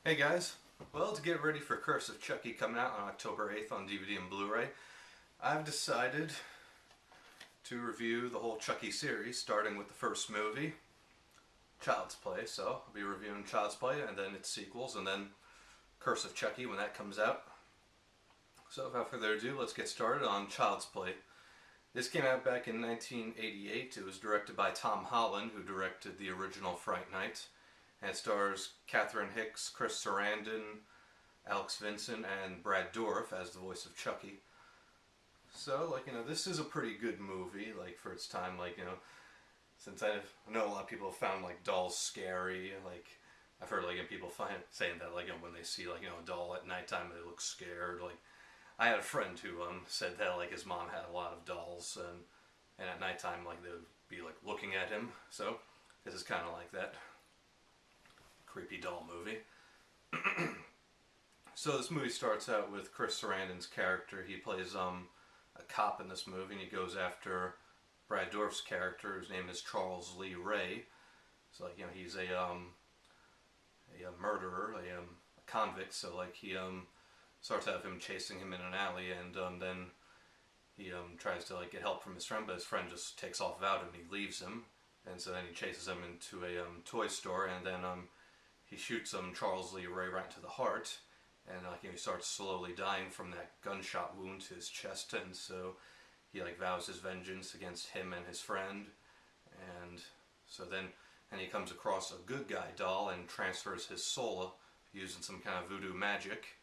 Hey guys, well, to get ready for Curse of Chucky coming out on October 8th on DVD and Blu-ray, I've decided to review the whole Chucky series, starting with the first movie, Child's Play. So I'll be reviewing Child's Play and then its sequels, and then Curse of Chucky when that comes out. So without further ado, let's get started on Child's Play. This came out back in 1988. It was directed by Tom Holland, who directed the original Fright Night. And it stars Catherine Hicks, Chris Sarandon, Alex Vincent, and Brad Dourif as the voice of Chucky. So, this is a pretty good movie, for its time, since I know a lot of people have found, dolls scary, I've heard, people saying that, when they see, a doll at nighttime, they look scared, I had a friend who, said that, his mom had a lot of dolls, and at nighttime, they would be, looking at him, so this is kind of like that. Creepy doll movie. So this movie starts out with Chris Sarandon's character. He plays a cop in this movie, and he goes after Brad Dourif's character, whose name is Charles Lee Ray. So he's a murderer, a convict. So he starts out with him chasing him in an alley, and then he tries to get help from his friend, but his friend just takes off without him. He leaves him, and so then he chases him into a toy store, and then he shoots Charles Lee Ray right into the heart, and he starts slowly dying from that gunshot wound to his chest, and so he vows his vengeance against him and his friend, and so then he comes across a good guy doll and transfers his soul using some kind of voodoo magic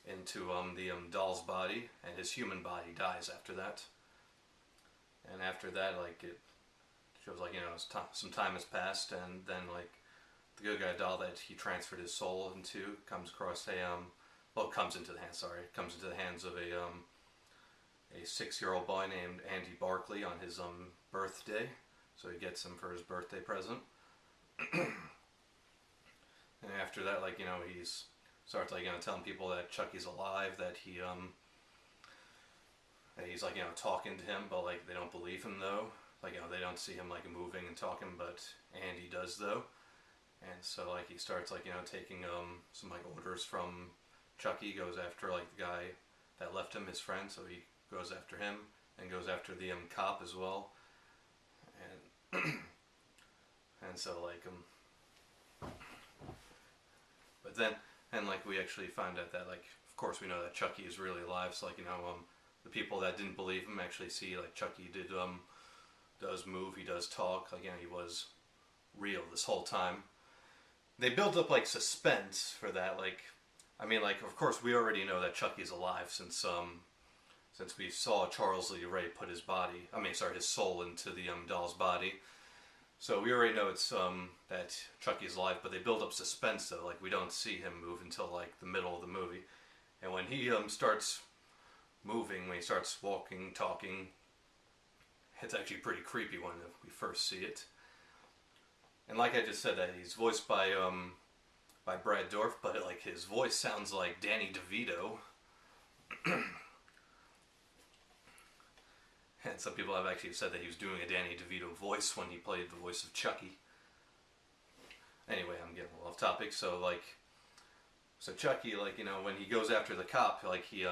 into the doll's body, and his human body dies after that. And after that, it shows some time has passed, and then the good guy doll that he transferred his soul into comes across comes into the hands of a 6-year-old boy named Andy Barkley on his birthday. So he gets him for his birthday present. And after that, he starts telling people that Chucky's alive, that he's talking to him, but they don't believe him though. They don't see him moving and talking, but Andy does though. And so he starts taking some orders from Chucky. Goes after the guy that left him, his friend, so he goes after him and goes after the cop as well. And and so but then we actually find out that of course we know that Chucky is really alive. So the people that didn't believe him actually see Chucky does move, he does talk. He was real this whole time. They build up suspense for that. Of course we already know that Chucky's alive since we saw Charles Lee Ray put his soul into the doll's body. So we already know it's that Chucky's alive, but they build up suspense though. We don't see him move until the middle of the movie. And when he starts moving, when he starts walking, talking, it's actually pretty creepy when we first see it. And I just said, that he's voiced by Brad Dourif, but his voice sounds like Danny DeVito. And some people have actually said that he was doing a Danny DeVito voice when he played the voice of Chucky. Anyway, I'm getting a little off topic. So so Chucky, when he goes after the cop, he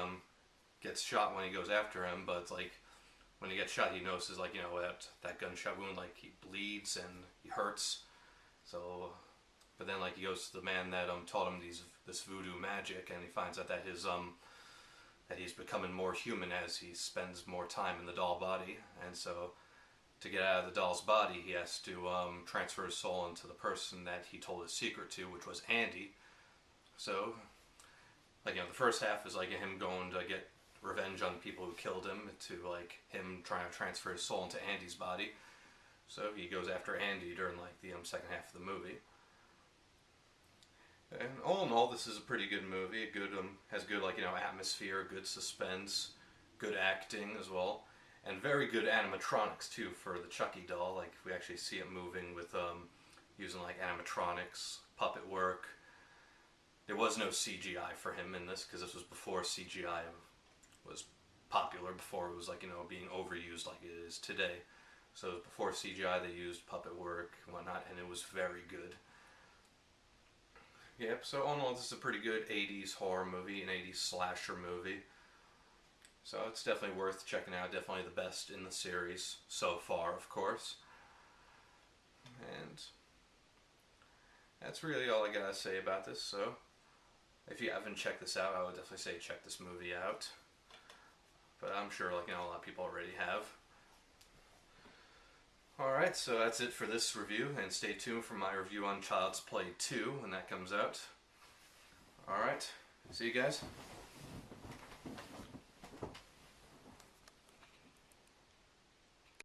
gets shot when he goes after him, but when he gets shot, he notices that gunshot wound, he bleeds and he hurts. So, but then he goes to the man that taught him this voodoo magic, and he finds out that that he's becoming more human as he spends more time in the doll body. And so, to get out of the doll's body, he has to transfer his soul into the person that he told his secret to, which was Andy. So, the first half is him going to get revenge on the people who killed him, to him trying to transfer his soul into Andy's body. So he goes after Andy during the second half of the movie. And all in all, this is a pretty good movie. It has good atmosphere, good suspense, good acting as well, and very good animatronics too for the Chucky doll. We actually see it moving with using animatronics, puppet work. There was no CGI for him in this, because this was before CGI was popular, before it was being overused like it is today. So before CGI, they used puppet work and whatnot, and it was very good. Yep, so all in all, this is a pretty good 80s horror movie, an 80s slasher movie. So it's definitely worth checking out. Definitely the best in the series so far, of course. And that's really all I gotta say about this. So if you haven't checked this out, I would definitely say check this movie out. But I'm sure, like, a lot of people already have. Alright, so that's it for this review, and stay tuned for my review on Child's Play 2 when that comes out. Alright, see you guys.